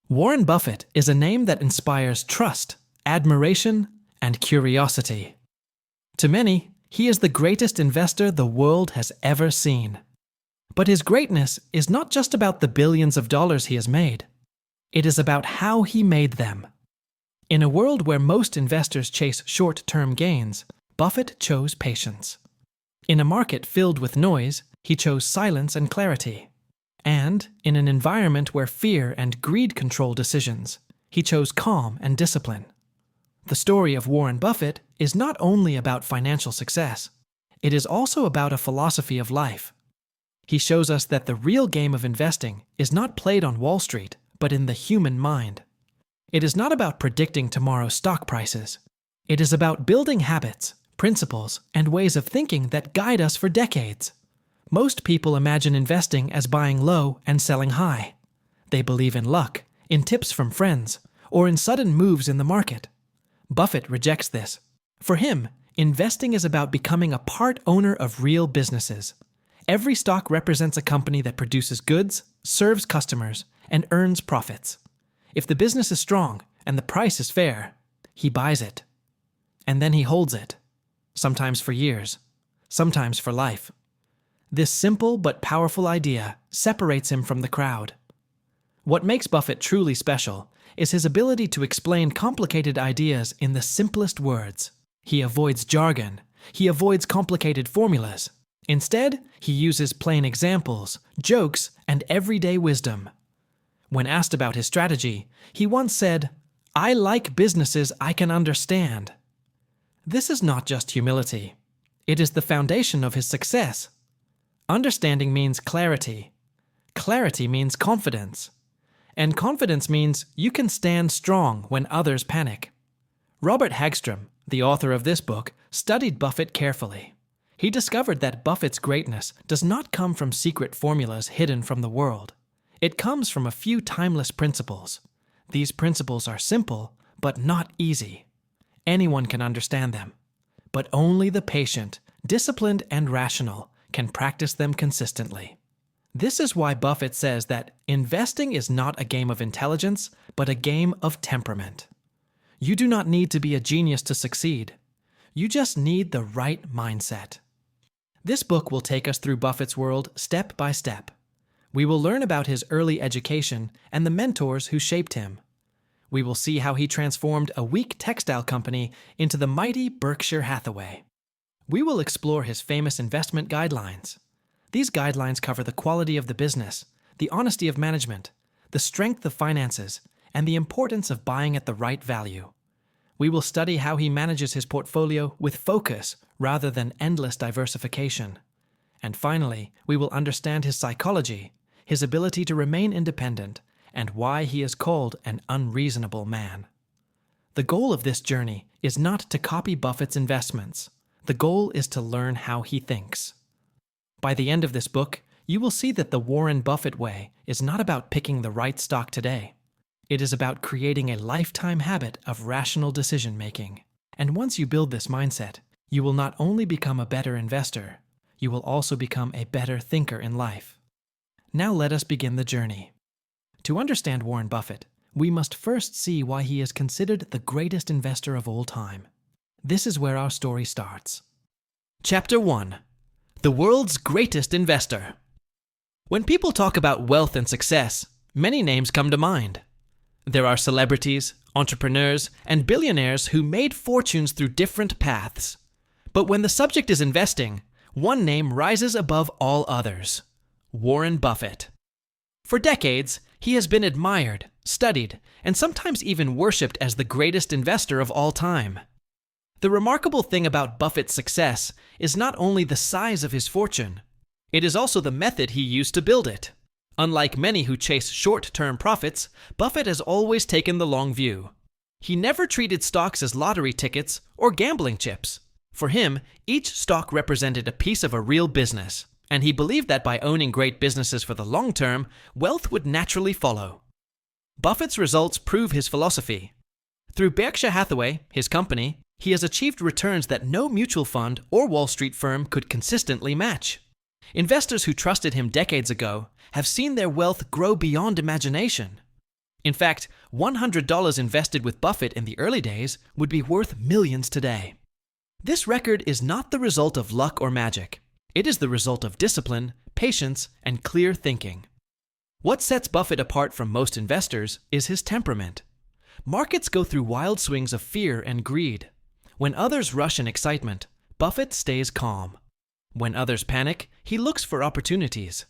Warren Buffett is a name that inspires trust, admiration, and curiosity. To many, he is the greatest investor the world has ever seen. But his greatness is not just about the billions of dollars he has made. It is about how he made them. In a world where most investors chase short-term gains, Buffett chose patience. In a market filled with noise, he chose silence and clarity. And, in an environment where fear and greed control decisions, he chose calm and discipline. The story of Warren Buffett is not only about financial success, it is also about a philosophy of life. He shows us that the real game of investing is not played on Wall Street, but in the human mind. It is not about predicting tomorrow's stock prices. It is about building habits, principles, and ways of thinking that guide us for decades. Most people imagine investing as buying low and selling high. They believe in luck, in tips from friends, or in sudden moves in the market. Buffett rejects this. For him, investing is about becoming a part owner of real businesses. Every stock represents a company that produces goods, serves customers, and earns profits. If the business is strong and the price is fair, he buys it. And then he holds it, sometimes for years, sometimes for life. This simple but powerful idea separates him from the crowd. What makes Buffett truly special is his ability to explain complicated ideas in the simplest words. He avoids jargon. He avoids complicated formulas. Instead, he uses plain examples, jokes, and everyday wisdom. When asked about his strategy, he once said, "I like businesses I can understand." This is not just humility. It is the foundation of his success. Understanding means clarity. Clarity means confidence. And confidence means you can stand strong when others panic. Robert Hagstrom, the author of this book, studied Buffett carefully. He discovered that Buffett's greatness does not come from secret formulas hidden from the world. It comes from a few timeless principles. These principles are simple, but not easy. Anyone can understand them. But only the patient, disciplined, and rational can practice them consistently. This is why Buffett says that investing is not a game of intelligence, but a game of temperament. You do not need to be a genius to succeed. You just need the right mindset. This book will take us through Buffett's world step by step. We will learn about his early education and the mentors who shaped him. We will see how he transformed a weak textile company into the mighty Berkshire Hathaway. We will explore his famous investment guidelines. These guidelines cover the quality of the business, the honesty of management, the strength of finances, and the importance of buying at the right value. We will study how he manages his portfolio with focus rather than endless diversification. And finally, we will understand his psychology, his ability to remain independent, and why he is called an unreasonable man. The goal of this journey is not to copy Buffett's investments. The goal is to learn how he thinks. By the end of this book, you will see that the Warren Buffett way is not about picking the right stock today. It is about creating a lifetime habit of rational decision-making. And once you build this mindset, you will not only become a better investor, you will also become a better thinker in life. Now let us begin the journey. To understand Warren Buffett, we must first see why he is considered the greatest investor of all time. This is where our story starts. Chapter 1. The world's greatest investor. When people talk about wealth and success, many names come to mind. There are celebrities, entrepreneurs, and billionaires who made fortunes through different paths. But when the subject is investing, one name rises above all others: Warren Buffett. For decades, he has been admired, studied, and sometimes even worshipped as the greatest investor of all time. The remarkable thing about Buffett's success is not only the size of his fortune, it is also the method he used to build it. Unlike many who chase short-term profits, Buffett has always taken the long view. He never treated stocks as lottery tickets or gambling chips. For him, each stock represented a piece of a real business, and he believed that by owning great businesses for the long term, wealth would naturally follow. Buffett's results prove his philosophy. Through Berkshire Hathaway, his company, he has achieved returns that no mutual fund or Wall Street firm could consistently match. Investors who trusted him decades ago have seen their wealth grow beyond imagination. In fact, $100 invested with Buffett in the early days would be worth millions today. This record is not the result of luck or magic. It is the result of discipline, patience, and clear thinking. What sets Buffett apart from most investors is his temperament. Markets go through wild swings of fear and greed. When others rush in excitement, Buffett stays calm. When others panic, he looks for opportunities.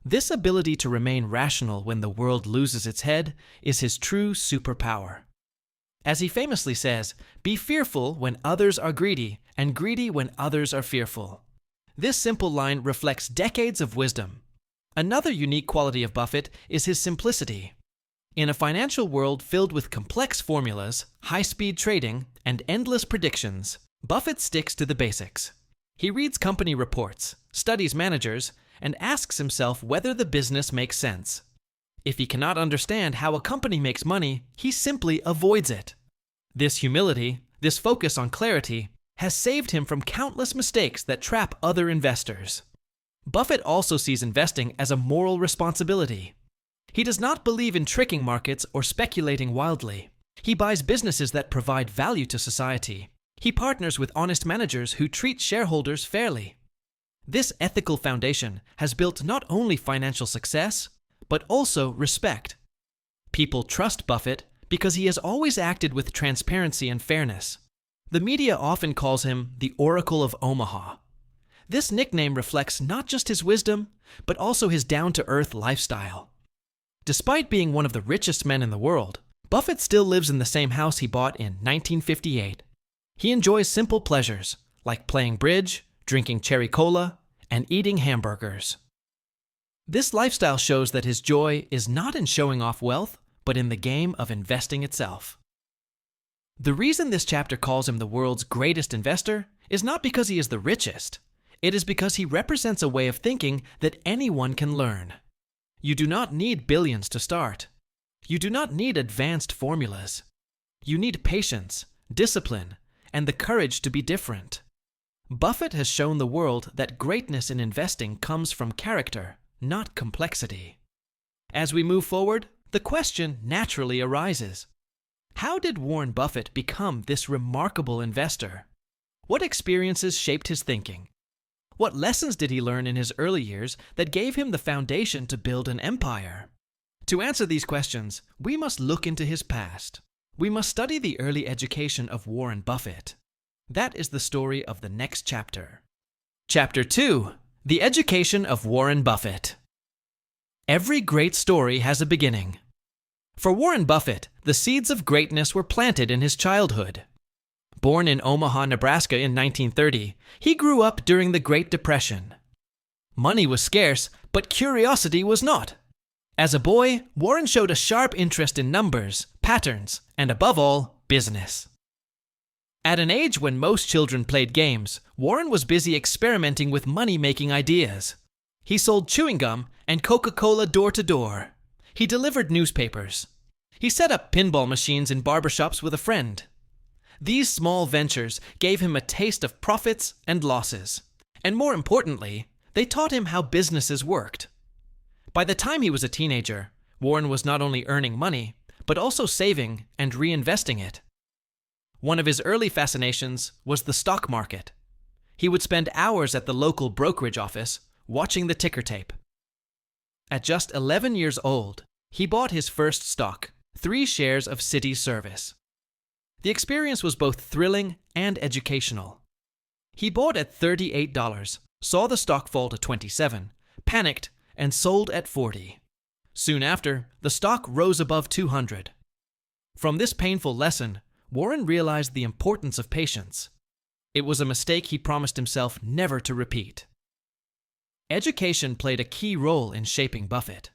This ability to remain rational when the world loses its head is his true superpower. As he famously says, "Be fearful when others are greedy, and greedy when others are fearful." This simple line reflects decades of wisdom. Another unique quality of Buffett is his simplicity. In a financial world filled with complex formulas, high-speed trading, and endless predictions, Buffett sticks to the basics. He reads company reports, studies managers, and asks himself whether the business makes sense. If he cannot understand how a company makes money, he simply avoids it. This humility, this focus on clarity, has saved him from countless mistakes that trap other investors. Buffett also sees investing as a moral responsibility. He does not believe in tricking markets or speculating wildly. He buys businesses that provide value to society. He partners with honest managers who treat shareholders fairly. This ethical foundation has built not only financial success, but also respect. People trust Buffett because he has always acted with transparency and fairness. The media often calls him the Oracle of Omaha. This nickname reflects not just his wisdom, but also his down-to-earth lifestyle. Despite being one of the richest men in the world, Buffett still lives in the same house he bought in 1958. He enjoys simple pleasures, like playing bridge, drinking cherry cola, and eating hamburgers. This lifestyle shows that his joy is not in showing off wealth, but in the game of investing itself. The reason this chapter calls him the world's greatest investor is not because he is the richest. It is because he represents a way of thinking that anyone can learn. You do not need billions to start. You do not need advanced formulas. You need patience, discipline, and the courage to be different. Buffett has shown the world that greatness in investing comes from character, not complexity. As we move forward, the question naturally arises: how did Warren Buffett become this remarkable investor? What experiences shaped his thinking? What lessons did he learn in his early years that gave him the foundation to build an empire? To answer these questions, we must look into his past. We must study the early education of Warren Buffett. That is the story of the next chapter. Chapter 2: The Education of Warren Buffett. Every great story has a beginning. For Warren Buffett, the seeds of greatness were planted in his childhood. Born in Omaha, Nebraska in 1930, he grew up during the Great Depression. Money was scarce, but curiosity was not. As a boy, Warren showed a sharp interest in numbers, patterns, and above all, business. At an age when most children played games, Warren was busy experimenting with money-making ideas. He sold chewing gum and Coca-Cola door to door. He delivered newspapers. He set up pinball machines in barbershops with a friend. These small ventures gave him a taste of profits and losses. And more importantly, they taught him how businesses worked. By the time he was a teenager, Warren was not only earning money, but also saving and reinvesting it. One of his early fascinations was the stock market. He would spend hours at the local brokerage office watching the ticker tape. At just 11 years old, he bought his first stock, 3 shares of City Service. The experience was both thrilling and educational. He bought at $38, saw the stock fall to $27, panicked, and sold at $40. Soon after, the stock rose above $200. From this painful lesson, Warren realized the importance of patience. It was a mistake he promised himself never to repeat. Education played a key role in shaping Buffett.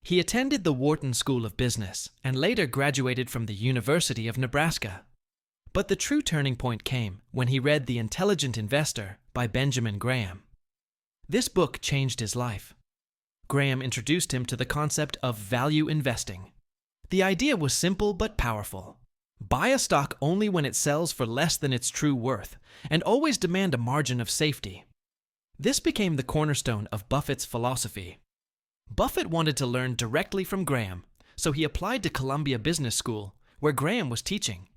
He attended the Wharton School of Business and later graduated from the University of Nebraska. But the true turning point came when he read The Intelligent Investor by Benjamin Graham. This book changed his life. Graham introduced him to the concept of value investing. The idea was simple but powerful. Buy a stock only when it sells for less than its true worth, and always demand a margin of safety. This became the cornerstone of Buffett's philosophy. Buffett wanted to learn directly from Graham, so he applied to Columbia Business School, where Graham was teaching.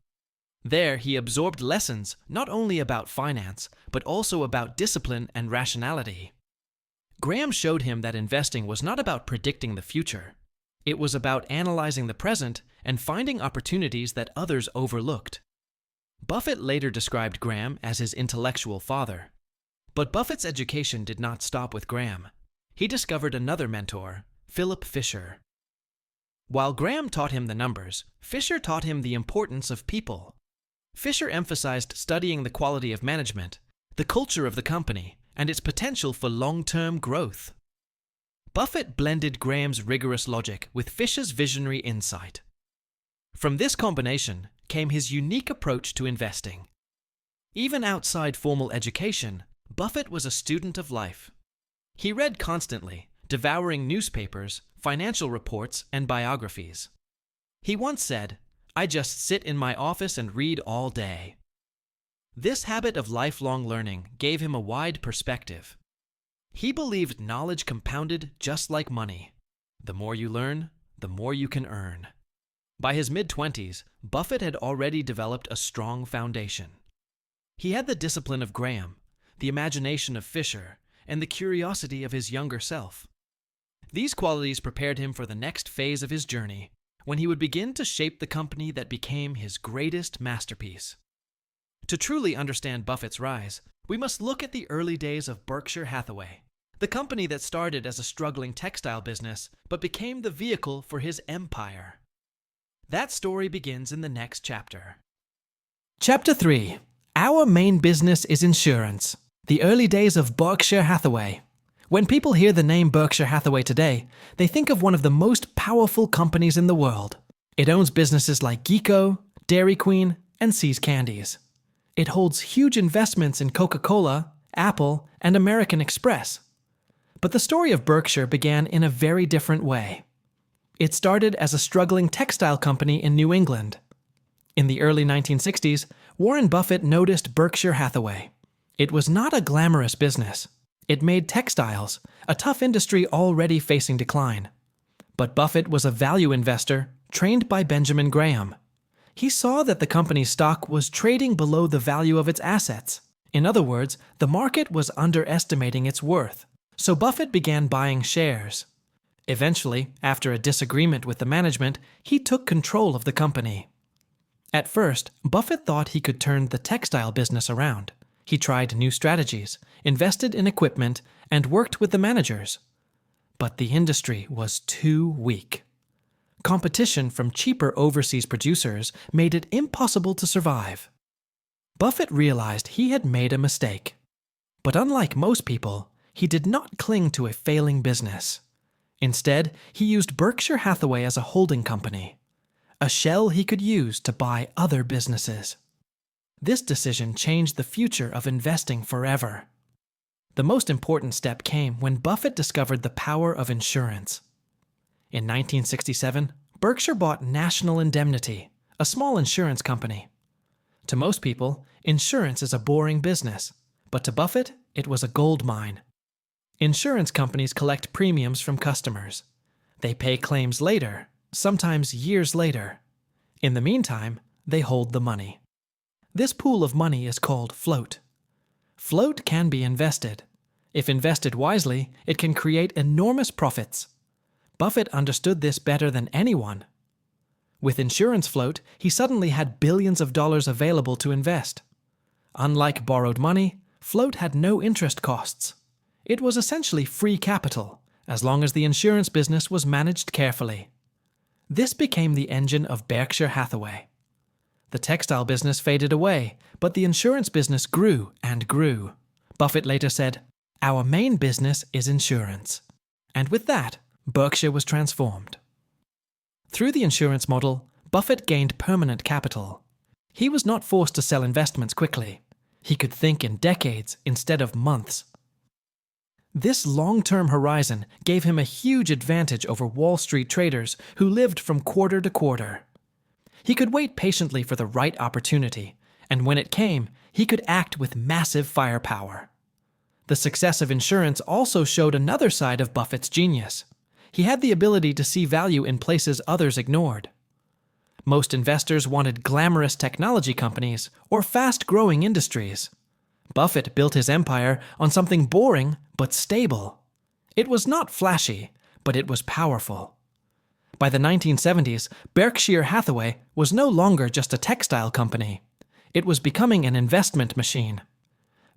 There, he absorbed lessons not only about finance, but also about discipline and rationality. Graham showed him that investing was not about predicting the future. It was about analyzing the present and finding opportunities that others overlooked. Buffett later described Graham as his intellectual father. But Buffett's education did not stop with Graham. He discovered another mentor, Philip Fisher. While Graham taught him the numbers, Fisher taught him the importance of people. Fisher emphasized studying the quality of management, the culture of the company, and its potential for long-term growth. Buffett blended Graham's rigorous logic with Fisher's visionary insight. From this combination came his unique approach to investing. Even outside formal education, Buffett was a student of life. He read constantly, devouring newspapers, financial reports, and biographies. He once said, "I just sit in my office and read all day." This habit of lifelong learning gave him a wide perspective. He believed knowledge compounded just like money. The more you learn, the more you can earn. By his mid-20s, Buffett had already developed a strong foundation. He had the discipline of Graham, the imagination of Fisher, and the curiosity of his younger self. These qualities prepared him for the next phase of his journey, when he would begin to shape the company that became his greatest masterpiece. To truly understand Buffett's rise, we must look at the early days of Berkshire Hathaway, the company that started as a struggling textile business but became the vehicle for his empire. That story begins in the next chapter. Chapter 3. Our main business is insurance. The early days of Berkshire Hathaway. When people hear the name Berkshire Hathaway today, they think of one of the most powerful companies in the world. It owns businesses like Geico, Dairy Queen, and See's Candies. It holds huge investments in Coca-Cola, Apple, and American Express. But the story of Berkshire began in a very different way. It started as a struggling textile company in New England. In the early 1960s, Warren Buffett noticed Berkshire Hathaway. It was not a glamorous business. It made textiles, a tough industry already facing decline. But Buffett was a value investor trained by Benjamin Graham. He saw that the company's stock was trading below the value of its assets. In other words, the market was underestimating its worth. So Buffett began buying shares. Eventually, after a disagreement with the management, he took control of the company. At first, Buffett thought he could turn the textile business around. He tried new strategies, invested in equipment, and worked with the managers. But the industry was too weak. Competition from cheaper overseas producers made it impossible to survive. Buffett realized he had made a mistake. But unlike most people, he did not cling to a failing business. Instead, he used Berkshire Hathaway as a holding company, a shell he could use to buy other businesses. This decision changed the future of investing forever. The most important step came when Buffett discovered the power of insurance. In 1967, Berkshire bought National Indemnity, a small insurance company. To most people, insurance is a boring business, but to Buffett, it was a gold mine. Insurance companies collect premiums from customers. They pay claims later, sometimes years later. In the meantime, they hold the money. This pool of money is called float. Float can be invested. If invested wisely, it can create enormous profits. Buffett understood this better than anyone. With insurance float, he suddenly had billions of dollars available to invest. Unlike borrowed money, float had no interest costs. It was essentially free capital, as long as the insurance business was managed carefully. This became the engine of Berkshire Hathaway. The textile business faded away, but the insurance business grew and grew. Buffett later said, "Our main business is insurance." And with that, Berkshire was transformed. Through the insurance model, Buffett gained permanent capital. He was not forced to sell investments quickly. He could think in decades instead of months. This long-term horizon gave him a huge advantage over Wall Street traders who lived from quarter to quarter. He could wait patiently for the right opportunity, and when it came, he could act with massive firepower. The success of insurance also showed another side of Buffett's genius. he had the ability to see value in places others ignored. Most investors wanted glamorous technology companies or fast-growing industries. Buffett built his empire on something boring but stable. It was not flashy, but it was powerful. By the 1970s, Berkshire Hathaway was no longer just a textile company. It was becoming an investment machine.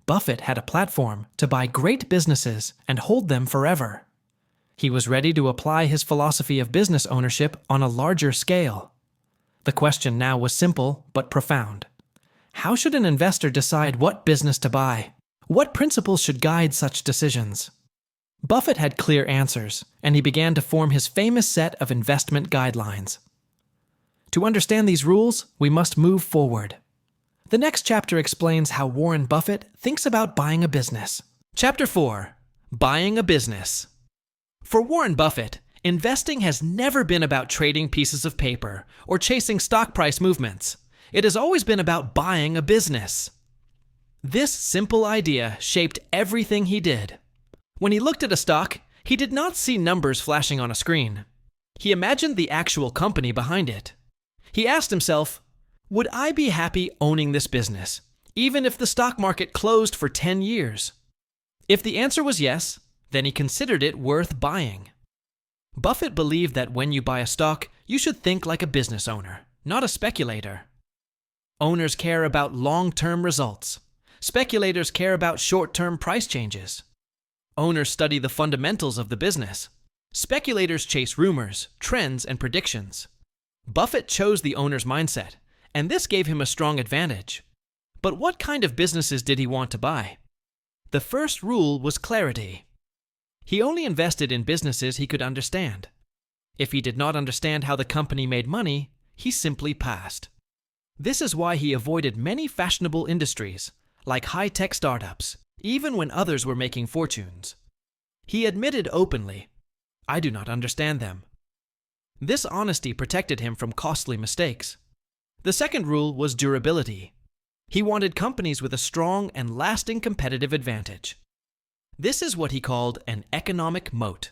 Buffett had a platform to buy great businesses and hold them forever. He was ready to apply his philosophy of business ownership on a larger scale. The question now was simple but profound. How should an investor decide what business to buy? What principles should guide such decisions? Buffett had clear answers, and he began to form his famous set of investment guidelines. To understand these rules, we must move forward. The next chapter explains how Warren Buffett thinks about buying a business. Chapter 4. Buying a Business. For Warren Buffett, investing has never been about trading pieces of paper or chasing stock price movements. It has always been about buying a business. This simple idea shaped everything he did. When he looked at a stock, he did not see numbers flashing on a screen. He imagined the actual company behind it. He asked himself, would I be happy owning this business, even if the stock market closed for 10 years? If the answer was yes, then he considered it worth buying. Buffett believed that when you buy a stock, you should think like a business owner, not a speculator. Owners care about long-term results. Speculators care about short-term price changes. Owners study the fundamentals of the business. Speculators chase rumors, trends, and predictions. Buffett chose the owner's mindset, and this gave him a strong advantage. But what kind of businesses did he want to buy? The first rule was clarity. He only invested in businesses he could understand. If he did not understand how the company made money, he simply passed. This is why he avoided many fashionable industries, like high-tech startups, even when others were making fortunes. He admitted openly, I do not understand them. This honesty protected him from costly mistakes. The second rule was durability. He wanted companies with a strong and lasting competitive advantage. This is what he called an economic moat.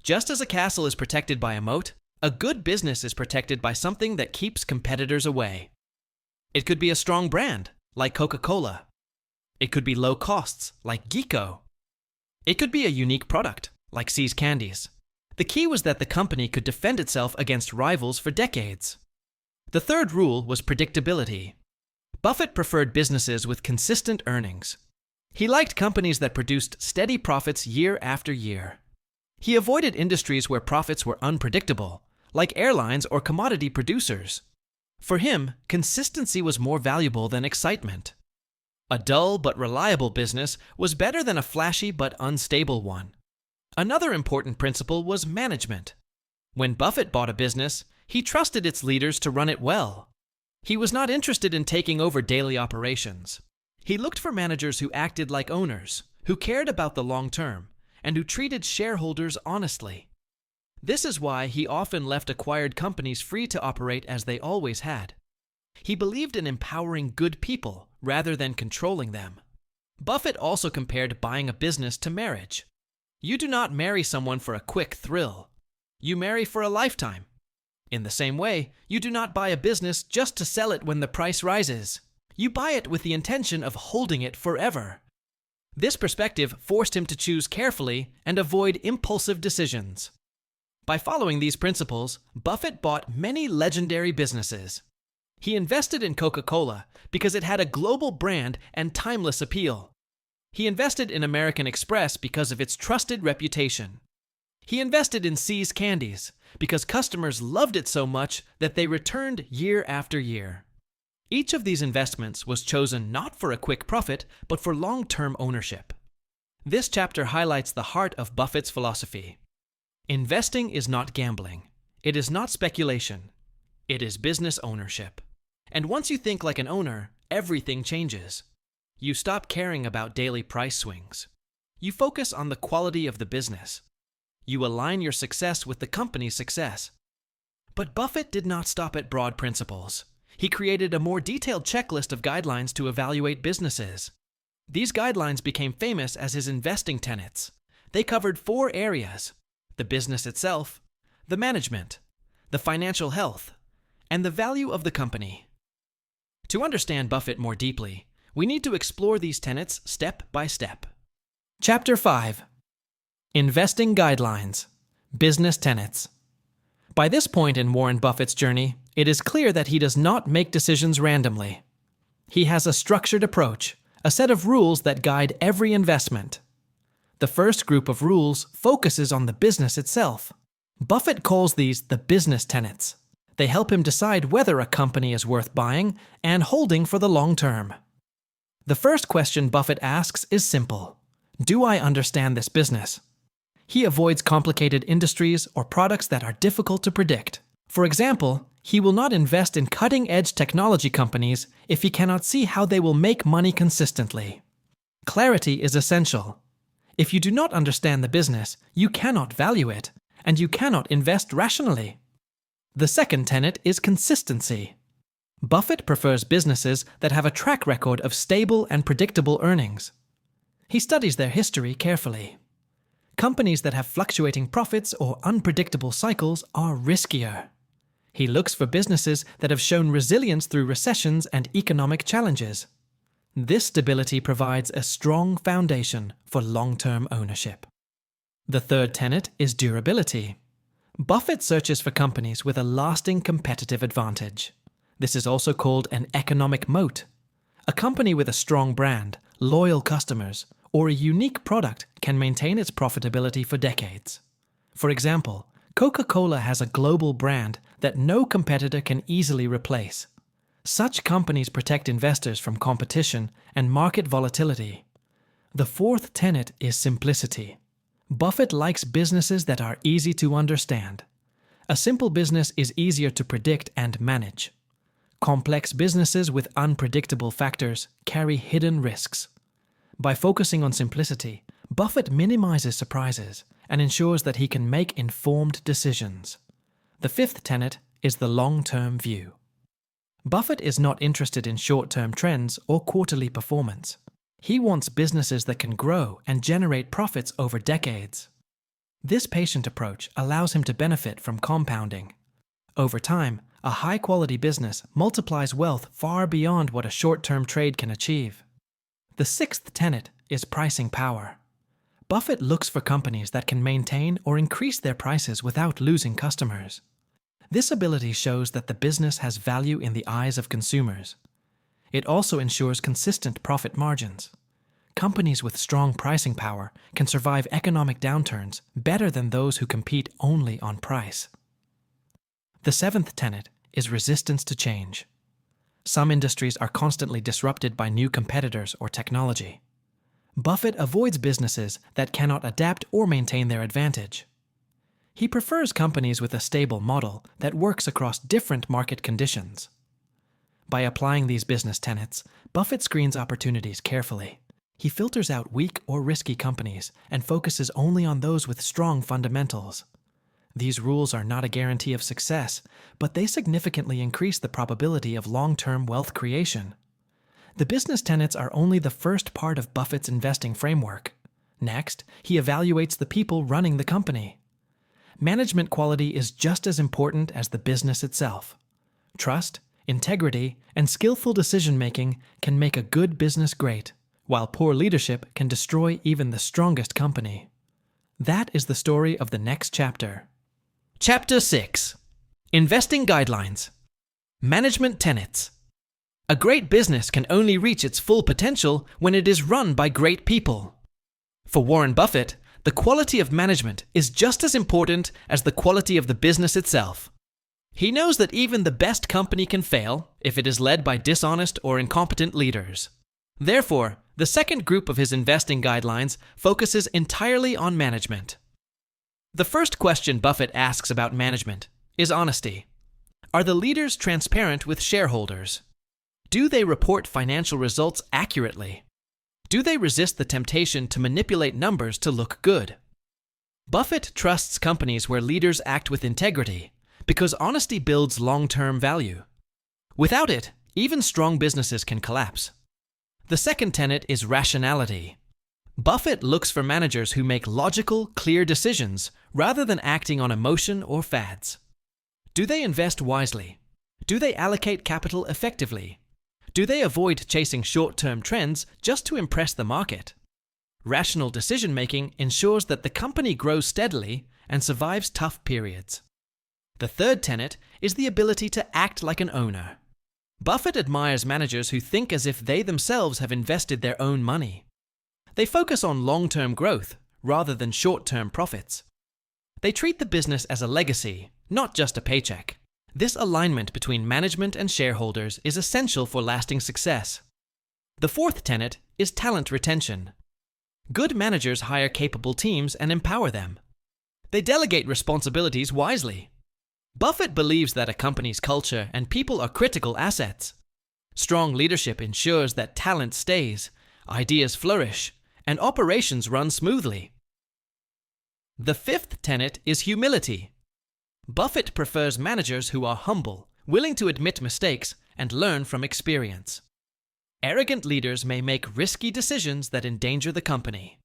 Just as a castle is protected by a moat, a good business is protected by something that keeps competitors away. It could be a strong brand, like Coca-Cola. It could be low costs, like Geeko. It could be a unique product, like See's Candies. The key was that the company could defend itself against rivals for decades. The third rule was predictability. Buffett preferred businesses with consistent earnings. He liked companies that produced steady profits year after year. He avoided industries where profits were unpredictable, like airlines or commodity producers. For him, consistency was more valuable than excitement. A dull but reliable business was better than a flashy but unstable one. Another important principle was management. When Buffett bought a business, he trusted its leaders to run it well. He was not interested in taking over daily operations. He looked for managers who acted like owners, who cared about the long term, and who treated shareholders honestly. This is why he often left acquired companies free to operate as they always had. He believed in empowering good people rather than controlling them. Buffett also compared buying a business to marriage. You do not marry someone for a quick thrill. You marry for a lifetime. In the same way, you do not buy a business just to sell it when the price rises. You buy it with the intention of holding it forever. This perspective forced him to choose carefully and avoid impulsive decisions. By following these principles, Buffett bought many legendary businesses. He invested in Coca-Cola because it had a global brand and timeless appeal. He invested in American Express because of its trusted reputation. He invested in See's Candies because customers loved it so much that they returned year after year. Each of these investments was chosen not for a quick profit, but for long-term ownership. This chapter highlights the heart of Buffett's philosophy. Investing is not gambling. It is not speculation. It is business ownership. And once you think like an owner, everything changes. You stop caring about daily price swings. You focus on the quality of the business. You align your success with the company's success. But Buffett did not stop at broad principles. He created a more detailed checklist of guidelines to evaluate businesses. These guidelines became famous as his investing tenets. They covered 4 areas: the the business itself, the management, the financial health, and the value of the company. To understand Buffett more deeply, we need to explore these tenets step by step. Chapter 5. Investing Guidelines. Business Tenets. By this point in Warren Buffett's journey, it is clear that he does not make decisions randomly. He has a structured approach, a set of rules that guide every investment. The first group of rules focuses on the business itself. Buffett calls these the business tenets. They help him decide whether a company is worth buying and holding for the long term. The first question Buffett asks is simple. Do I understand this business? He avoids complicated industries or products that are difficult to predict. For example, he will not invest in cutting-edge technology companies if he cannot see how they will make money consistently. Clarity is essential. If you do not understand the business, you cannot value it, and you cannot invest rationally. The second tenet is consistency. Buffett prefers businesses that have a track record of stable and predictable earnings. He studies their history carefully. Companies that have fluctuating profits or unpredictable cycles are riskier. He looks for businesses that have shown resilience through recessions and economic challenges. This stability provides a strong foundation for long-term ownership. The third tenet is durability. Buffett searches for companies with a lasting competitive advantage. This is also called an economic moat. A company with a strong brand, loyal customers, or a unique product can maintain its profitability for decades. For example, Coca-Cola has a global brand that no competitor can easily replace. Such companies protect investors from competition and market volatility. The fourth tenet is simplicity. Buffett likes businesses that are easy to understand. A simple business is easier to predict and manage. Complex businesses with unpredictable factors carry hidden risks. By focusing on simplicity, Buffett minimizes surprises and ensures that he can make informed decisions. The fifth tenet is the long-term view. Buffett is not interested in short-term trends or quarterly performance. He wants businesses that can grow and generate profits over decades. This patient approach allows him to benefit from compounding. Over time, a high-quality business multiplies wealth far beyond what a short-term trade can achieve. The sixth tenet is pricing power. Buffett looks for companies that can maintain or increase their prices without losing customers. This ability shows that the business has value in the eyes of consumers. It also ensures consistent profit margins. Companies with strong pricing power can survive economic downturns better than those who compete only on price. The seventh tenet is resistance to change. Some industries are constantly disrupted by new competitors or technology. Buffett avoids businesses that cannot adapt or maintain their advantage. He prefers companies with a stable model that works across different market conditions. By applying these business tenets, Buffett screens opportunities carefully. He filters out weak or risky companies and focuses only on those with strong fundamentals. These rules are not a guarantee of success, but they significantly increase the probability of long-term wealth creation. The business tenets are only the first part of Buffett's investing framework. Next, he evaluates the people running the company. Management quality is just as important as the business itself. Trust, integrity, and skillful decision-making can make a good business great, while poor leadership can destroy even the strongest company. That is the story of the next chapter. Chapter 6. Investing Guidelines. Management Tenets. A great business can only reach its full potential when it is run by great people. For Warren Buffett, the quality of management is just as important as the quality of the business itself. He knows that even the best company can fail if it is led by dishonest or incompetent leaders. Therefore, the second group of his investing guidelines focuses entirely on management. The first question Buffett asks about management is honesty. Are the leaders transparent with shareholders? Do they report financial results accurately? Do they resist the temptation to manipulate numbers to look good? Buffett trusts companies where leaders act with integrity because honesty builds long-term value. Without it, even strong businesses can collapse. The second tenet is rationality. Buffett looks for managers who make logical, clear decisions rather than acting on emotion or fads. Do they invest wisely? Do they allocate capital effectively? Do they avoid chasing short-term trends just to impress the market? Rational decision-making ensures that the company grows steadily and survives tough periods. The third tenet is the ability to act like an owner. Buffett admires managers who think as if they themselves have invested their own money. They focus on long-term growth rather than short-term profits. They treat the business as a legacy, not just a paycheck. This alignment between management and shareholders is essential for lasting success. The fourth tenet is talent retention. Good managers hire capable teams and empower them. They delegate responsibilities wisely. Buffett believes that a company's culture and people are critical assets. Strong leadership ensures that talent stays, ideas flourish, and operations run smoothly. The fifth tenet is humility. Buffett prefers managers who are humble, willing to admit mistakes, and learn from experience. Arrogant leaders may make risky decisions that endanger the company.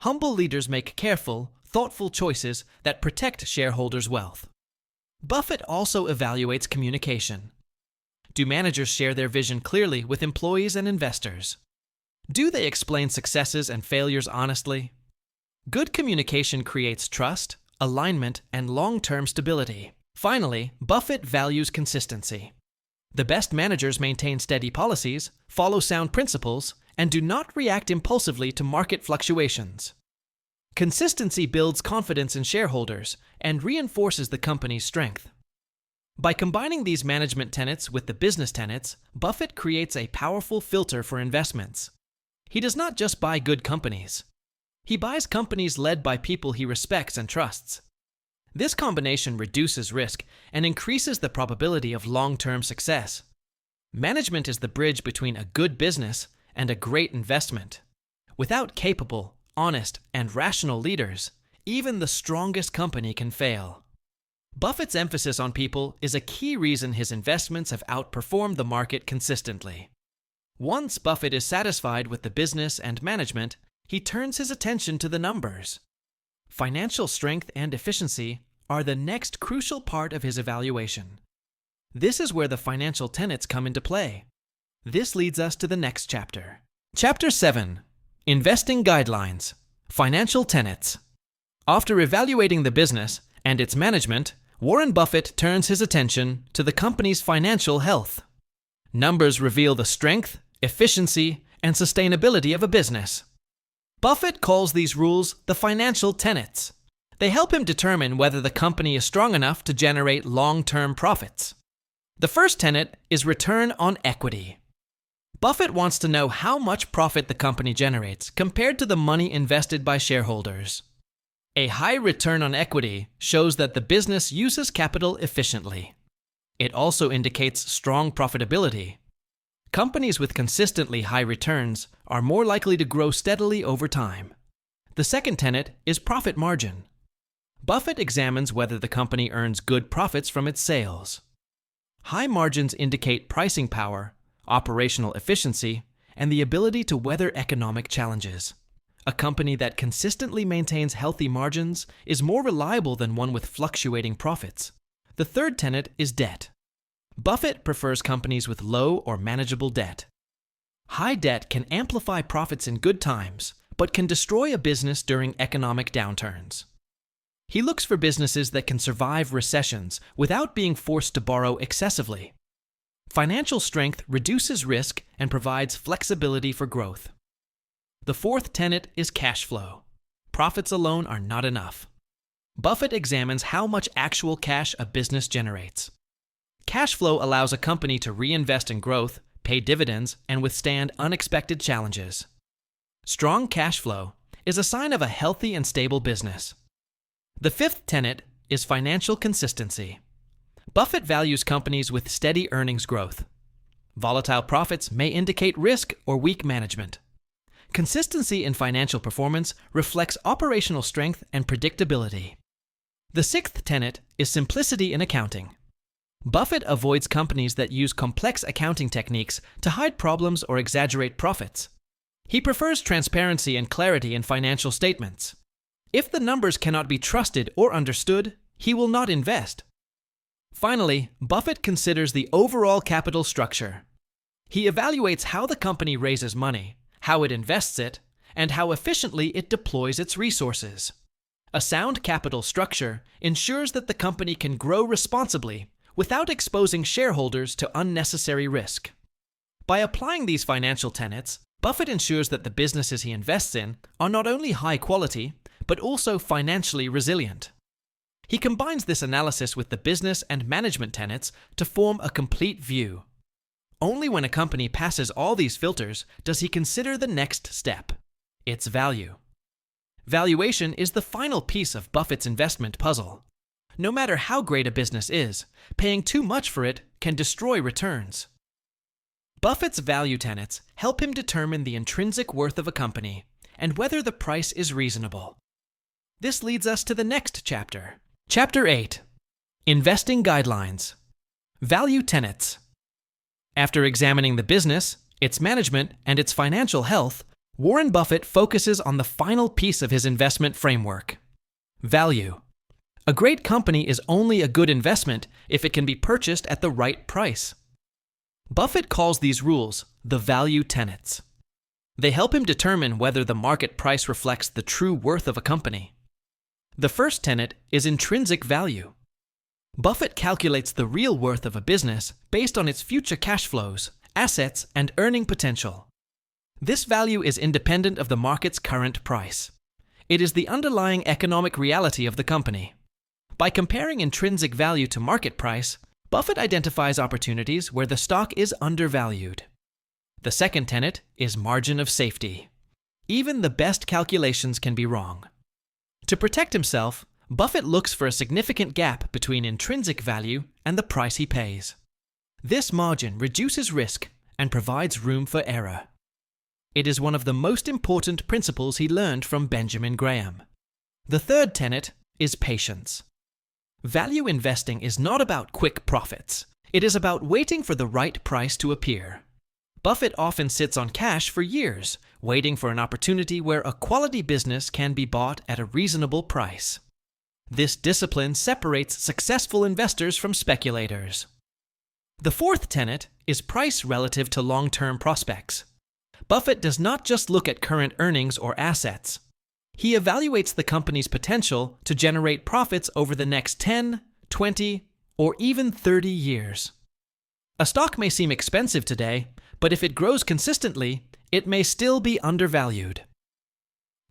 Humble leaders make careful, thoughtful choices that protect shareholders' wealth. Buffett also evaluates communication. Do managers share their vision clearly with employees and investors? Do they explain successes and failures honestly? Good communication creates trust, alignment, and long-term stability. Finally, Buffett values consistency. The best managers maintain steady policies, follow sound principles, and do not react impulsively to market fluctuations. Consistency builds confidence in shareholders and reinforces the company's strength. By combining these management tenets with the business tenets, Buffett creates a powerful filter for investments. He does not just buy good companies. He buys companies led by people he respects and trusts. This combination reduces risk and increases the probability of long-term success. Management is the bridge between a good business and a great investment. Without capable, honest, and rational leaders, even the strongest company can fail. Buffett's emphasis on people is a key reason his investments have outperformed the market consistently. Once Buffett is satisfied with the business and management, he turns his attention to the numbers. Financial strength and efficiency are the next crucial part of his evaluation. This is where the financial tenets come into play. This leads us to the next chapter. Chapter 7. Investing Guidelines. Financial Tenets. After evaluating the business and its management, Warren Buffett turns his attention to the company's financial health. Numbers reveal the strength, efficiency, and sustainability of a business. Buffett calls these rules the financial tenets. They help him determine whether the company is strong enough to generate long-term profits. The first tenet is return on equity. Buffett wants to know how much profit the company generates compared to the money invested by shareholders. A high return on equity shows that the business uses capital efficiently. It also indicates strong profitability. Companies with consistently high returns are more likely to grow steadily over time. The second tenet is profit margin. Buffett examines whether the company earns good profits from its sales. High margins indicate pricing power, operational efficiency, and the ability to weather economic challenges. A company that consistently maintains healthy margins is more reliable than one with fluctuating profits. The third tenet is debt. Buffett prefers companies with low or manageable debt. High debt can amplify profits in good times, but can destroy a business during economic downturns. He looks for businesses that can survive recessions without being forced to borrow excessively. Financial strength reduces risk and provides flexibility for growth. The fourth tenet is cash flow. Profits alone are not enough. Buffett examines how much actual cash a business generates. Cash flow allows a company to reinvest in growth, pay dividends, and withstand unexpected challenges. Strong cash flow is a sign of a healthy and stable business. The fifth tenet is financial consistency. Buffett values companies with steady earnings growth. Volatile profits may indicate risk or weak management. Consistency in financial performance reflects operational strength and predictability. The sixth tenet is simplicity in accounting. Buffett avoids companies that use complex accounting techniques to hide problems or exaggerate profits. He prefers transparency and clarity in financial statements. If the numbers cannot be trusted or understood, he will not invest. Finally, Buffett considers the overall capital structure. He evaluates how the company raises money, how it invests it, and how efficiently it deploys its resources. A sound capital structure ensures that the company can grow responsibly without exposing shareholders to unnecessary risk. By applying these financial tenets, Buffett ensures that the businesses he invests in are not only high quality, but also financially resilient. He combines this analysis with the business and management tenets to form a complete view. Only when a company passes all these filters does he consider the next step, its value. Valuation is the final piece of Buffett's investment puzzle. No matter how great a business is, paying too much for it can destroy returns. Buffett's value tenets help him determine the intrinsic worth of a company and whether the price is reasonable. This leads us to the next chapter. Chapter 8. Investing Guidelines. Value Tenets. After examining the business, its management, and its financial health, Warren Buffett focuses on the final piece of his investment framework: value. A great company is only a good investment if it can be purchased at the right price. Buffett calls these rules the value tenets. They help him determine whether the market price reflects the true worth of a company. The first tenet is intrinsic value. Buffett calculates the real worth of a business based on its future cash flows, assets, and earning potential. This value is independent of the market's current price. It is the underlying economic reality of the company. By comparing intrinsic value to market price, Buffett identifies opportunities where the stock is undervalued. The second tenet is margin of safety. Even the best calculations can be wrong. To protect himself, Buffett looks for a significant gap between intrinsic value and the price he pays. This margin reduces risk and provides room for error. It is one of the most important principles he learned from Benjamin Graham. The third tenet is patience. Value investing is not about quick profits. It is about waiting for the right price to appear. Buffett often sits on cash for years, waiting for an opportunity where a quality business can be bought at a reasonable price. This discipline separates successful investors from speculators. The fourth tenet is price relative to long-term prospects. Buffett does not just look at current earnings or assets. He evaluates the company's potential to generate profits over the next 10, 20, or even 30 years. A stock may seem expensive today, but if it grows consistently, it may still be undervalued.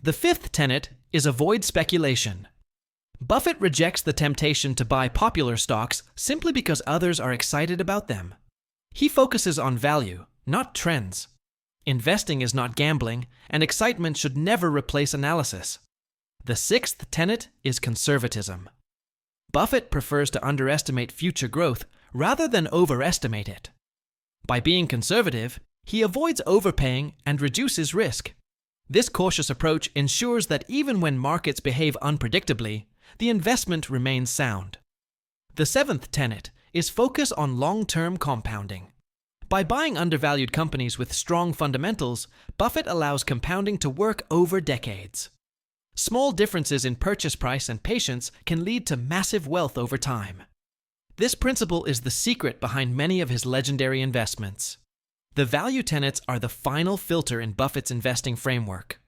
The fifth tenet is avoid speculation. Buffett rejects the temptation to buy popular stocks simply because others are excited about them. He focuses on value, not trends. Investing is not gambling, and excitement should never replace analysis. The sixth tenet is conservatism. Buffett prefers to underestimate future growth rather than overestimate it. By being conservative, he avoids overpaying and reduces risk. This cautious approach ensures that even when markets behave unpredictably, the investment remains sound. The seventh tenet is focus on long-term compounding. By buying undervalued companies with strong fundamentals, Buffett allows compounding to work over decades. Small differences in purchase price and patience can lead to massive wealth over time. This principle is the secret behind many of his legendary investments. The value tenets are the final filter in Buffett's investing framework.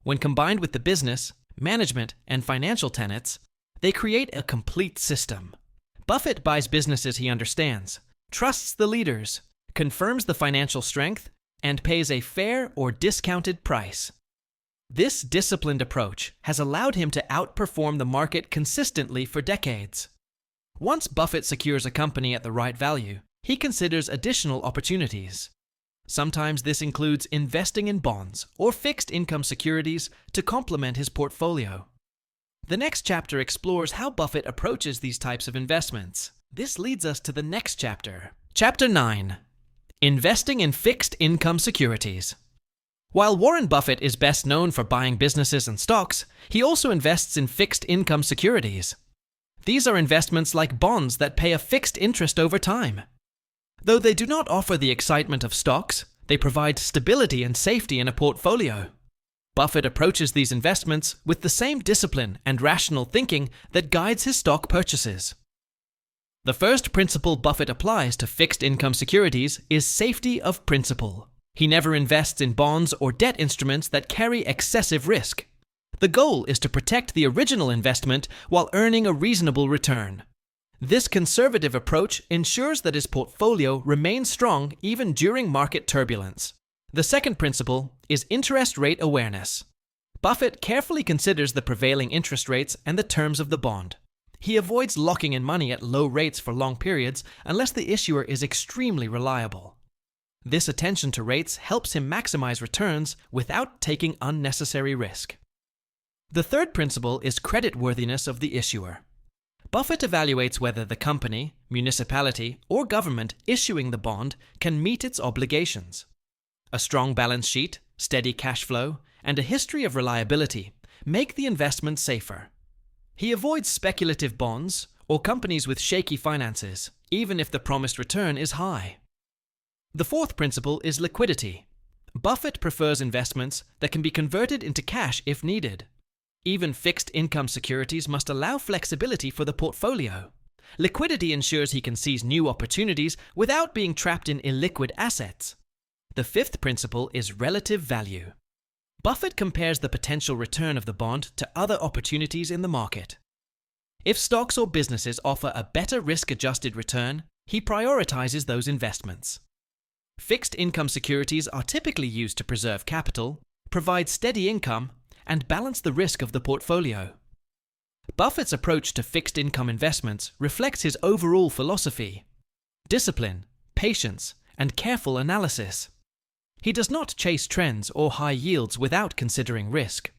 When combined with the business, management, and financial tenets, they create a complete system. Buffett buys businesses he understands, trusts the leaders, confirms the financial strength, and pays a fair or discounted price. This disciplined approach has allowed him to outperform the market consistently for decades. Once Buffett secures a company at the right value, he considers additional opportunities. Sometimes this includes investing in bonds or fixed income securities to complement his portfolio. The next chapter explores how Buffett approaches these types of investments. This leads us to the next chapter. Chapter 9. Investing in fixed income securities. While Warren Buffett is best known for buying businesses and stocks, he also invests in fixed income securities. These are investments like bonds that pay a fixed interest over time. Though they do not offer the excitement of stocks, They provide stability and safety in a portfolio. Buffett approaches these investments with the same discipline and rational thinking that guides his stock purchases. The first principle Buffett applies to fixed income securities is safety of principal. He never invests in bonds or debt instruments that carry excessive risk. The goal is to protect the original investment while earning a reasonable return. This conservative approach ensures that his portfolio remains strong even during market turbulence. The second principle is interest rate awareness. Buffett carefully considers the prevailing interest rates and the terms of the bond. He avoids locking in money at low rates for long periods unless the issuer is extremely reliable. This attention to rates helps him maximize returns without taking unnecessary risk. The third principle is creditworthiness of the issuer. Buffett evaluates whether the company, municipality, or government issuing the bond can meet its obligations. A strong balance sheet, steady cash flow, and a history of reliability make the investment safer. He avoids speculative bonds or companies with shaky finances, even if the promised return is high. The fourth principle is liquidity. Buffett prefers investments that can be converted into cash if needed. Even fixed income securities must allow flexibility for the portfolio. Liquidity ensures he can seize new opportunities without being trapped in illiquid assets. The fifth principle is relative value. Buffett compares the potential return of the bond to other opportunities in the market. If stocks or businesses offer a better risk-adjusted return, he prioritizes those investments. Fixed income securities are typically used to preserve capital, provide steady income, and balance the risk of the portfolio. Buffett's approach to fixed income investments reflects his overall philosophy: discipline, patience, and careful analysis. He does not chase trends or high yields without considering risk.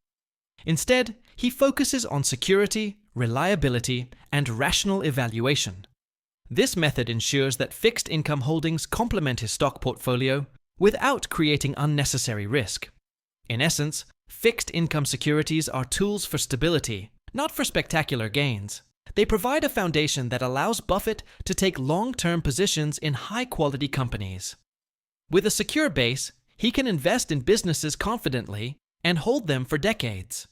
Instead, he focuses on security, reliability, and rational evaluation. This method ensures that fixed income holdings complement his stock portfolio without creating unnecessary risk. In essence, fixed income securities are tools for stability, not for spectacular gains. They provide a foundation that allows Buffett to take long-term positions in high-quality companies. With a secure base, he can invest in businesses confidently and hold them for decades.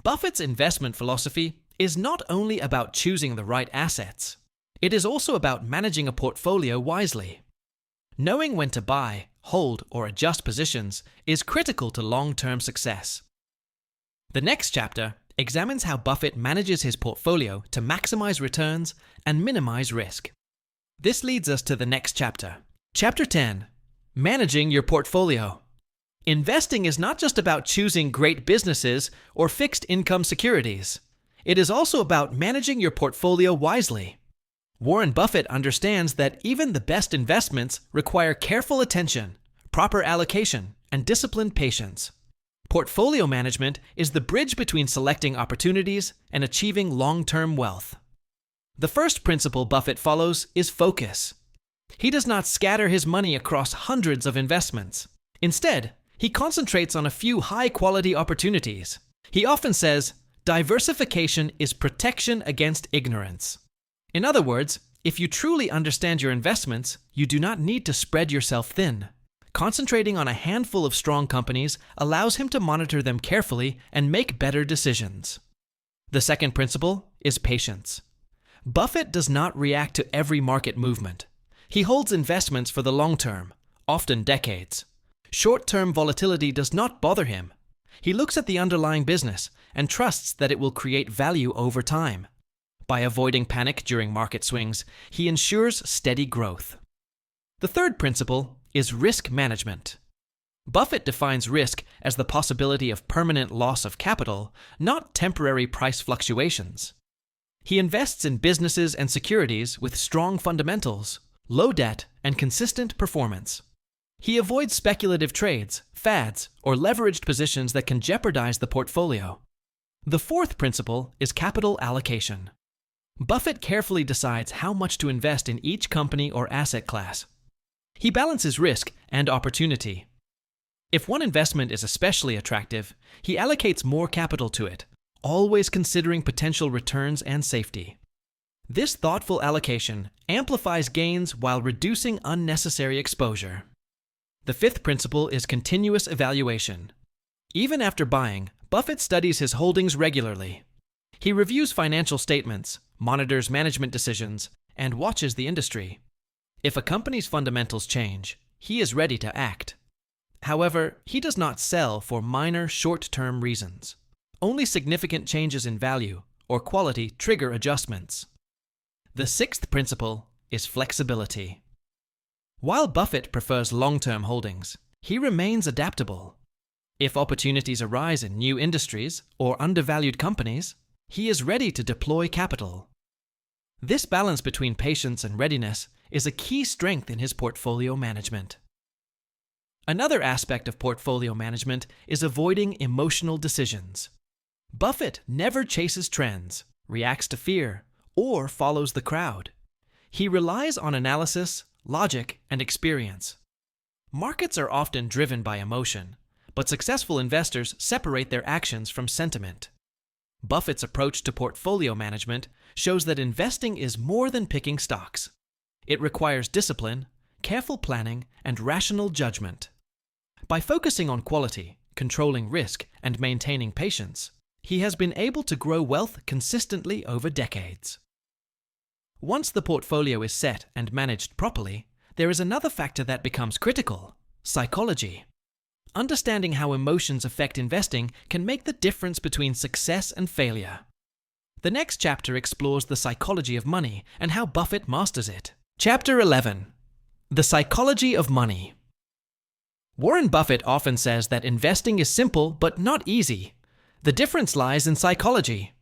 Buffett's investment philosophy is not only about choosing the right assets. It is also about managing a portfolio wisely. Knowing when to buy, hold, or adjust positions is critical to long-term success. The next chapter examines how Buffett manages his portfolio to maximize returns and minimize risk. This leads us to the next chapter. Chapter 10. Managing your portfolio. Investing is not just about choosing great businesses or fixed income securities. It is also about managing your portfolio wisely. Warren Buffett understands that even the best investments require careful attention, proper allocation, and disciplined patience. Portfolio management is the bridge between selecting opportunities and achieving long-term wealth. The first principle Buffett follows is focus. He does not scatter his money across hundreds of investments. Instead, he concentrates on a few high-quality opportunities. He often says, "Diversification is protection against ignorance." In other words, if you truly understand your investments, you do not need to spread yourself thin. Concentrating on a handful of strong companies allows him to monitor them carefully and make better decisions. The second principle is patience. Buffett does not react to every market movement. He holds investments for the long term, often decades. Short-term volatility does not bother him. He looks at the underlying business and trusts that it will create value over time. By avoiding panic during market swings, he ensures steady growth. The third principle is risk management. Buffett defines risk as the possibility of permanent loss of capital, not temporary price fluctuations. He invests in businesses and securities with strong fundamentals, low debt, and consistent performance. He avoids speculative trades, fads, or leveraged positions that can jeopardize the portfolio. The fourth principle is capital allocation. Buffett carefully decides how much to invest in each company or asset class. He balances risk and opportunity. If one investment is especially attractive, he allocates more capital to it, always considering potential returns and safety. This thoughtful allocation amplifies gains while reducing unnecessary exposure. The fifth principle is continuous evaluation. Even after buying, Buffett studies his holdings regularly. He reviews financial statements, monitors management decisions, and watches the industry. If a company's fundamentals change, he is ready to act. However, he does not sell for minor short-term reasons. Only significant changes in value or quality trigger adjustments. The sixth principle is flexibility. While Buffett prefers long-term holdings, he remains adaptable. If opportunities arise in new industries or undervalued companies, he is ready to deploy capital. This balance between patience and readiness is a key strength in his portfolio management. Another aspect of portfolio management is avoiding emotional decisions. Buffett never chases trends, reacts to fear, or follows the crowd. He relies on analysis, logic, and experience. Markets are often driven by emotion, but successful investors separate their actions from sentiment. Buffett's approach to portfolio management shows that investing is more than picking stocks. It requires discipline, careful planning, and rational judgment. By focusing on quality, controlling risk, and maintaining patience, he has been able to grow wealth consistently over decades. Once the portfolio is set and managed properly, there is another factor that becomes critical: psychology. Understanding how emotions affect investing can make the difference between success and failure. The next chapter explores the psychology of money and how Buffett masters it. Chapter 11. The Psychology of Money. Warren Buffett often says that investing is simple but not easy. The difference lies in psychology.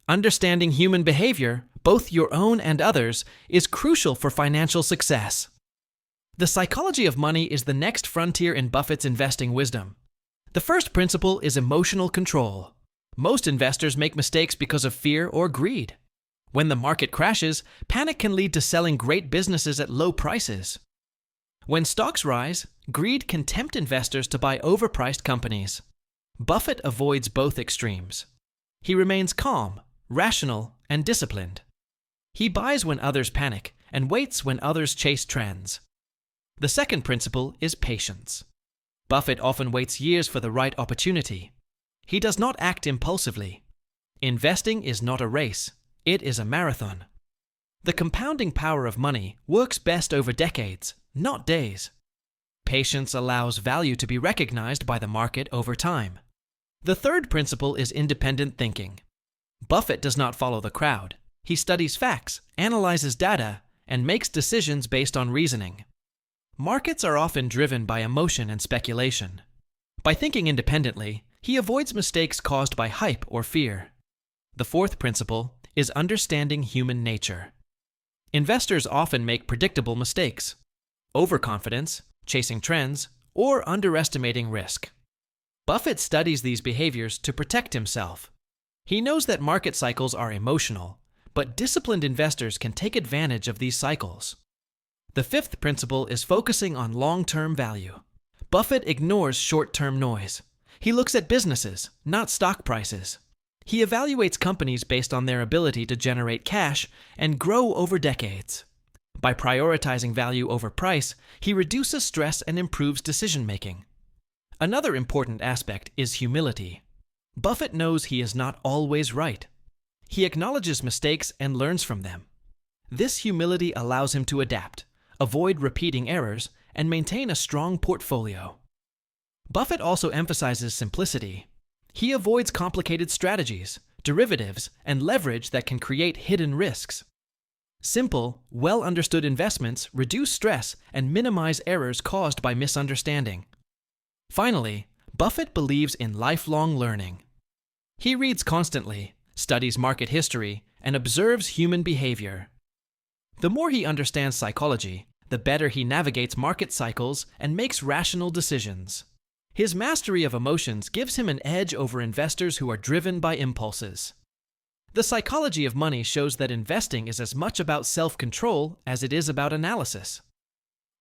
Understanding human behavior, both your own and others, is crucial for financial success. The psychology of money is the next frontier in Buffett's investing wisdom. The first principle is emotional control. Most investors make mistakes because of fear or greed. When the market crashes, panic can lead to selling great businesses at low prices. When stocks rise, greed can tempt investors to buy overpriced companies. Buffett avoids both extremes. He remains calm, rational, and disciplined. He buys when others panic and waits when others chase trends. The second principle is patience. Buffett often waits years for the right opportunity. He does not act impulsively. Investing is not a race, it is a marathon. The compounding power of money works best over decades, not days. Patience allows value to be recognized by the market over time. The third principle is independent thinking. Buffett does not follow the crowd. He studies facts, analyzes data, and makes decisions based on reasoning. Markets are often driven by emotion and speculation. By thinking independently, he avoids mistakes caused by hype or fear. The fourth principle is understanding human nature. Investors often make predictable mistakes: overconfidence, chasing trends, or underestimating risk. Buffett studies these behaviors to protect himself. He knows that market cycles are emotional, but disciplined investors can take advantage of these cycles. The fifth principle is focusing on long-term value. Buffett ignores short-term noise. He looks at businesses, not stock prices. He evaluates companies based on their ability to generate cash and grow over decades. By prioritizing value over price, he reduces stress and improves decision-making. Another important aspect is humility. Buffett knows he is not always right. He acknowledges mistakes and learns from them. This humility allows him to adapt, avoid repeating errors, and maintain a strong portfolio. Buffett also emphasizes simplicity. He avoids complicated strategies, derivatives, and leverage that can create hidden risks. Simple, well-understood investments reduce stress and minimize errors caused by misunderstanding. Finally, Buffett believes in lifelong learning. He reads constantly, studies market history, and observes human behavior. The more he understands psychology, the better he navigates market cycles and makes rational decisions. His mastery of emotions gives him an edge over investors who are driven by impulses. The psychology of money shows that investing is as much about self-control as it is about analysis.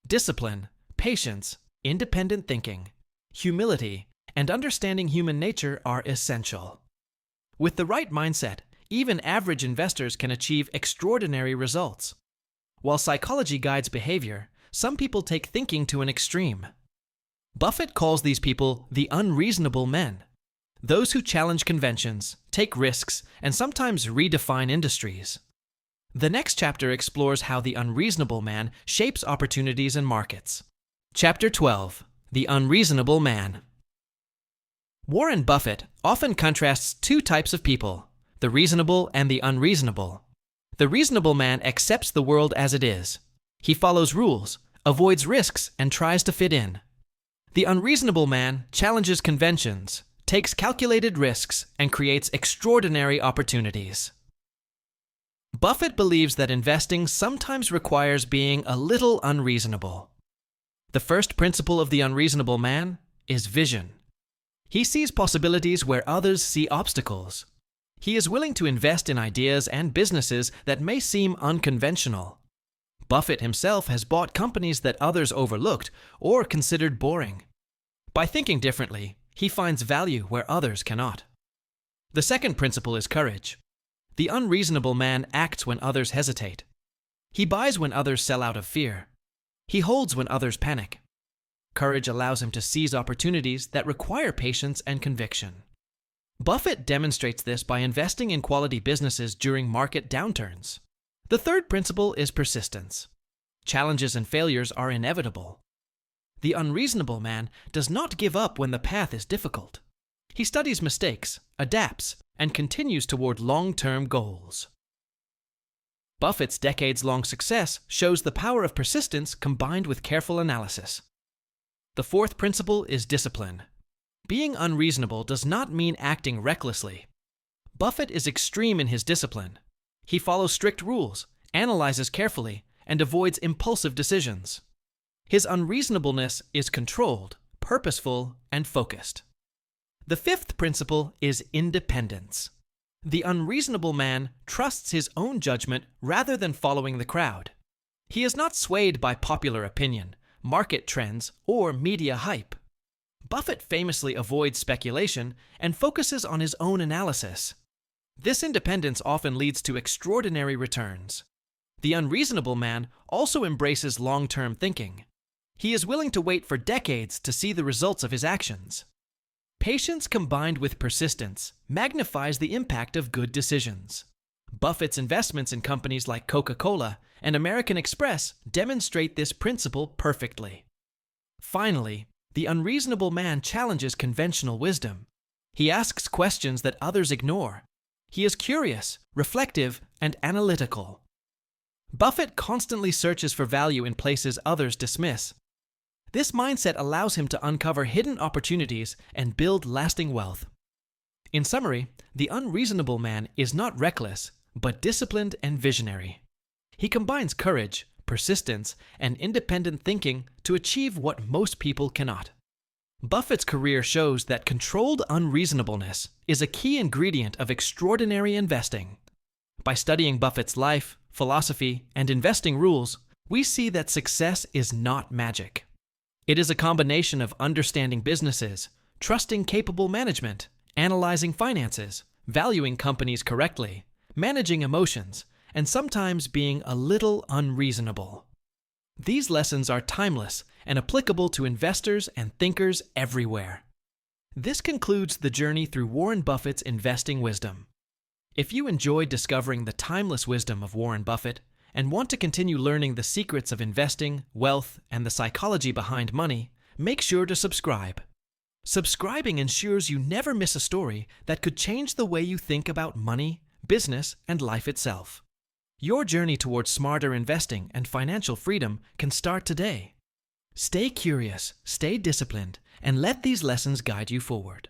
Discipline, patience, independent thinking, humility, and understanding human nature are essential. With the right mindset, even average investors can achieve extraordinary results. While psychology guides behavior, some people take thinking to an extreme. Buffett calls these people the unreasonable men, those who challenge conventions, take risks, and sometimes redefine industries. The next chapter explores how the unreasonable man shapes opportunities and markets. Chapter 12: The Unreasonable Man. Warren Buffett often contrasts two types of people, the reasonable and the unreasonable. The reasonable man accepts the world as it is. He follows rules, avoids risks, and tries to fit in. The unreasonable man challenges conventions, takes calculated risks, and creates extraordinary opportunities. Buffett believes that investing sometimes requires being a little unreasonable. The first principle of the unreasonable man is vision. He sees possibilities where others see obstacles. He is willing to invest in ideas and businesses that may seem unconventional. Buffett himself has bought companies that others overlooked or considered boring. By thinking differently, he finds value where others cannot. The second principle is courage. The unreasonable man acts when others hesitate. He buys when others sell out of fear. He holds when others panic. Courage allows him to seize opportunities that require patience and conviction. Buffett demonstrates this by investing in quality businesses during market downturns. The third principle is persistence. Challenges and failures are inevitable. The unreasonable man does not give up when the path is difficult. He studies mistakes, adapts, and continues toward long-term goals. Buffett's decades-long success shows the power of persistence combined with careful analysis. The fourth principle is discipline. Being unreasonable does not mean acting recklessly. Buffett is extreme in his discipline. He follows strict rules, analyzes carefully, and avoids impulsive decisions. His unreasonableness is controlled, purposeful, and focused. The fifth principle is independence. The unreasonable man trusts his own judgment rather than following the crowd. He is not swayed by popular opinion, market trends, or media hype. Buffett famously avoids speculation and focuses on his own analysis. This independence often leads to extraordinary returns. The unreasonable man also embraces long-term thinking. He is willing to wait for decades to see the results of his actions. Patience combined with persistence magnifies the impact of good decisions. Buffett's investments in companies like Coca-Cola and American Express demonstrate this principle perfectly. Finally, the unreasonable man challenges conventional wisdom. He asks questions that others ignore. He is curious, reflective, and analytical. Buffett constantly searches for value in places others dismiss. This mindset allows him to uncover hidden opportunities and build lasting wealth. In summary, the unreasonable man is not reckless, but disciplined and visionary. He combines courage, persistence, and independent thinking to achieve what most people cannot. Buffett's career shows that controlled unreasonableness is a key ingredient of extraordinary investing. By studying Buffett's life, philosophy, and investing rules, we see that success is not magic. It is a combination of understanding businesses, trusting capable management, analyzing finances, valuing companies correctly, managing emotions, and sometimes being a little unreasonable. These lessons are timeless and applicable to investors and thinkers everywhere. This concludes the journey through Warren Buffett's investing wisdom. If you enjoyed discovering the timeless wisdom of Warren Buffett and want to continue learning the secrets of investing, wealth, and the psychology behind money, make sure to subscribe. Subscribing ensures you never miss a story that could change the way you think about money, business, and life itself. Your journey towards smarter investing and financial freedom can start today. Stay curious, stay disciplined, and let these lessons guide you forward.